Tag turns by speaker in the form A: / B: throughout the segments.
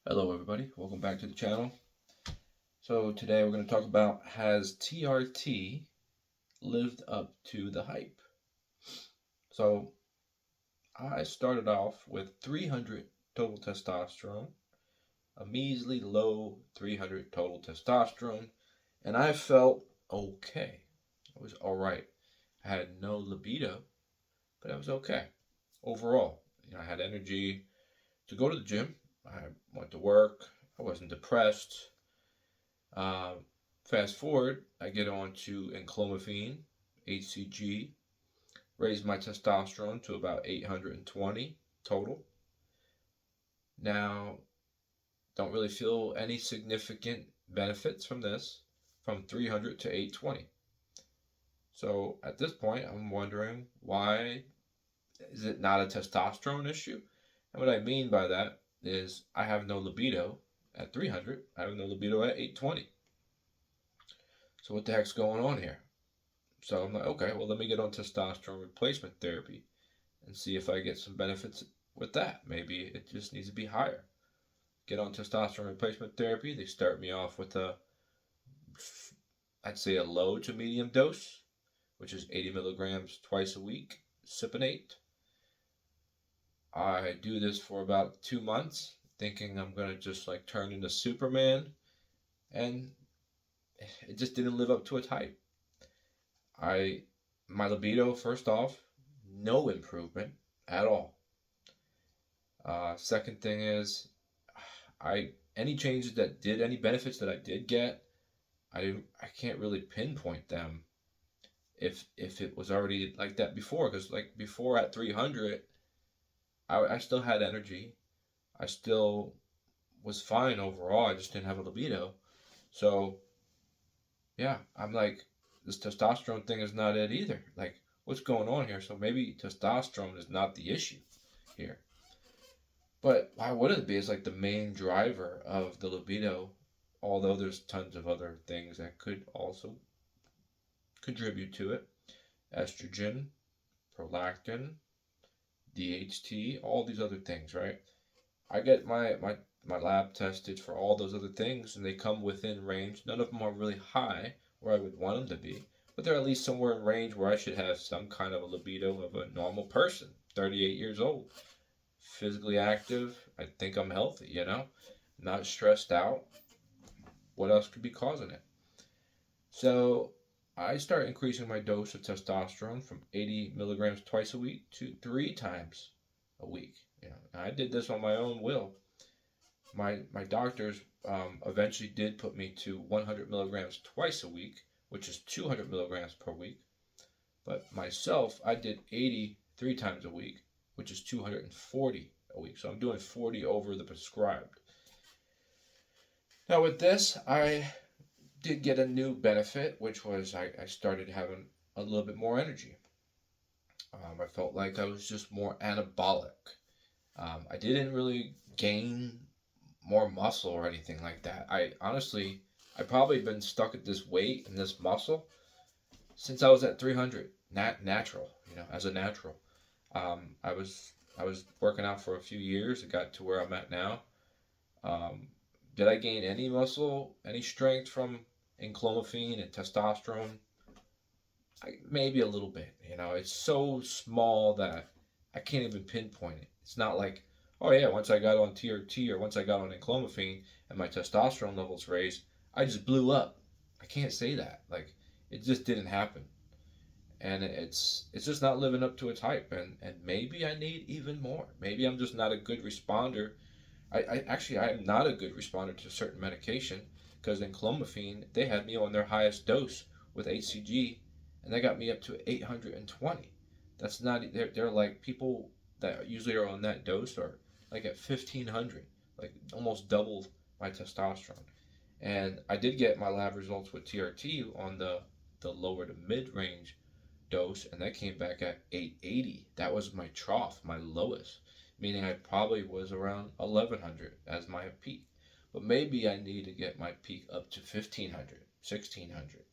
A: Hello everybody, welcome back to the channel. So today we're going to talk about, has TRT lived up to the hype? So I started off with 300 total testosterone, a measly low 300 total testosterone, and I felt okay. I was alright. I had no libido, but I was okay overall. I had energy to go to the gym. I went to work. I wasn't depressed. Uh, Fast forward, I get on to enclomiphene, HCG, raise my testosterone to about 820 total. Now, don't really feel any significant benefits from this, from 300 to 820. So at this point, I'm wondering, why is it not a testosterone issue? And what I mean by that is I have no libido at 300, I have no libido at 820. So what the heck's going on here? So I'm like, okay, well, let me get on testosterone replacement therapy and see if I get some benefits with that. Maybe it just needs to be higher. Get on testosterone replacement therapy. They start me off with I'd say a low to medium dose, which is 80 milligrams twice a week, cypionate. I do this for about 2 months, thinking I'm going to just like turn into Superman, and it just didn't live up to its hype. I My libido, first off, no improvement at all. Second thing is, any benefits that I did get, I can't really pinpoint them if it was already like that before. Because like before at 300, I still had energy. I still was fine overall. I just didn't have a libido. So yeah, I'm like, this testosterone thing is not it either. Like, what's going on here? So maybe testosterone is not the issue here. But why would it be? It's like the main driver of the libido, although there's tons of other things that could also contribute to it. Estrogen, prolactin, DHT, all these other things, right? I get my lab tested for all those other things, and they come within range. None of them are really high where I would want them to be, but they're at least somewhere in range where I should have some kind of a libido of a normal person, 38 years old, physically active. I think I'm healthy, not stressed out. What else could be causing it? So I start increasing my dose of testosterone from 80 milligrams twice a week to 3 times a week. I did this on my own will. My doctors eventually did put me to 100 milligrams twice a week, which is 200 milligrams per week. But myself, I did 80 3 times a week, which is 240 a week. So I'm doing 40 over the prescribed. Now with this, I did get a new benefit, which was I started having a little bit more energy. I felt like I was just more anabolic. I didn't really gain more muscle or anything like that. I probably been stuck at this weight and this muscle since I was at 300, natural, as a natural. I was working out for a few years. It got to where I'm at now. Um, did I gain any muscle, any strength from enclomiphene and testosterone? Maybe a little bit. It's so small that I can't even pinpoint it. It's not like, oh yeah, once I got on TRT or once I got on enclomiphene and my testosterone levels raised, I just blew up. I can't say that. Like, it just didn't happen, and it's just not living up to its hype. And maybe I need even more. Maybe I'm just not a good responder. I am not a good responder to certain medication, because in clomiphene they had me on their highest dose with HCG, and they got me up to 820. That's not, they're like, people that usually are on that dose are like at 1500, like almost double my testosterone. And I did get my lab results with TRT on the lower to mid range dose, and that came back at 880. That was my trough, my lowest, meaning I probably was around 1100 as my peak. But maybe I need to get my peak up to 1500, 1600.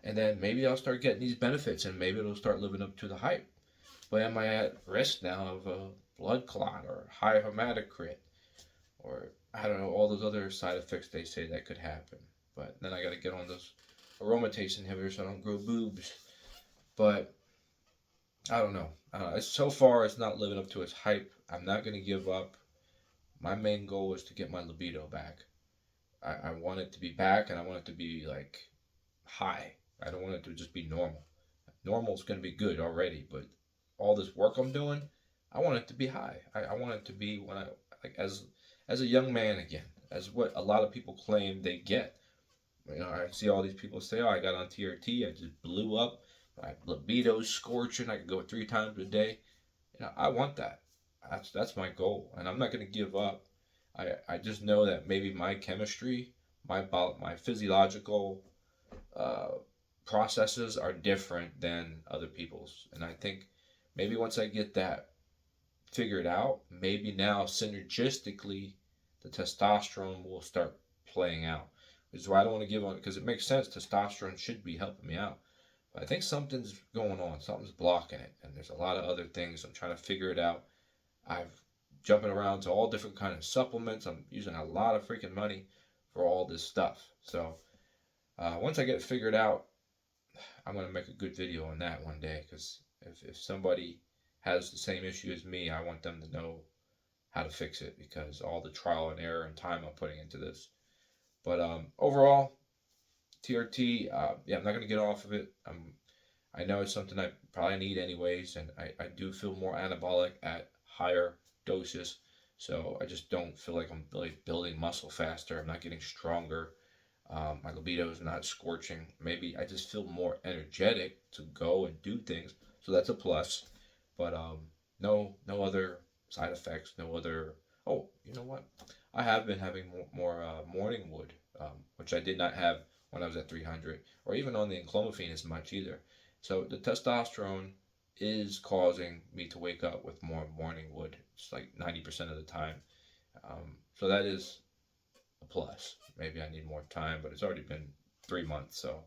A: And then maybe I'll start getting these benefits, and maybe it'll start living up to the hype. But am I at risk now of a blood clot or high hematocrit or I don't know, all those other side effects they say that could happen. But then I got to get on those aromatase inhibitors so I don't grow boobs. But I don't know. So far, it's not living up to its hype. I'm not going to give up. My main goal is to get my libido back. I want it to be back, and I want it to be like high. I don't want it to just be normal. Normal is going to be good already, but all this work I'm doing, I want it to be high. I want it to be when I like as a young man again, as what a lot of people claim they get. You know, I see all these people say, "Oh, I got on TRT, I just blew up, my libido's scorching, I could go 3 times a day." You know, I want that. That's my goal, and I'm not going to give up. I just know that maybe my chemistry, my physiological uh, processes are different than other people's, and I think maybe once I get that figured out, maybe now synergistically, the testosterone will start playing out. Which is why I don't want to give on because it makes sense. Testosterone should be helping me out. But I think something's going on. Something's blocking it, and there's a lot of other things. I'm trying to figure it out. I've jumping around to all different kind of supplements. I'm using a lot of freaking money for all this stuff. So once I get it figured out, I'm gonna make a good video on that one day. Because if somebody has the same issue as me, I want them to know how to fix it because all the trial and error and time I'm putting into this. But overall, TRT, yeah, I'm not gonna get off of it. I know it's something I probably need anyways, and I do feel more anabolic at higher doses. So I just don't feel like I'm really building muscle faster. I'm not getting stronger. My libido is not scorching. Maybe I just feel more energetic to go and do things. So that's a plus. But no other side effects. No other. Oh, you know what? I have been having more morning wood, which I did not have when I was at 300, or even on the enclomiphene as much either. So the testosterone is causing me to wake up with more morning wood. It's like 90% of the time. So that is a plus. Maybe I need more time, but it's already been 3 months. So,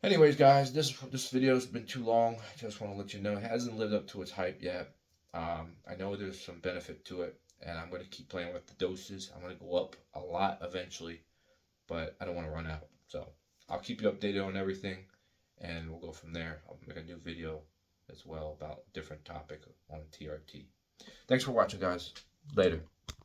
A: anyways, guys, this video's been too long. I just want to let you know it hasn't lived up to its hype yet. I know there's some benefit to it, and I'm going to keep playing with the doses. I'm going to go up a lot eventually, but I don't want to run out. So I'll keep you updated on everything, and we'll go from there. I'll make a new video as well about a different topic on TRT. Thanks for watching, guys. Later.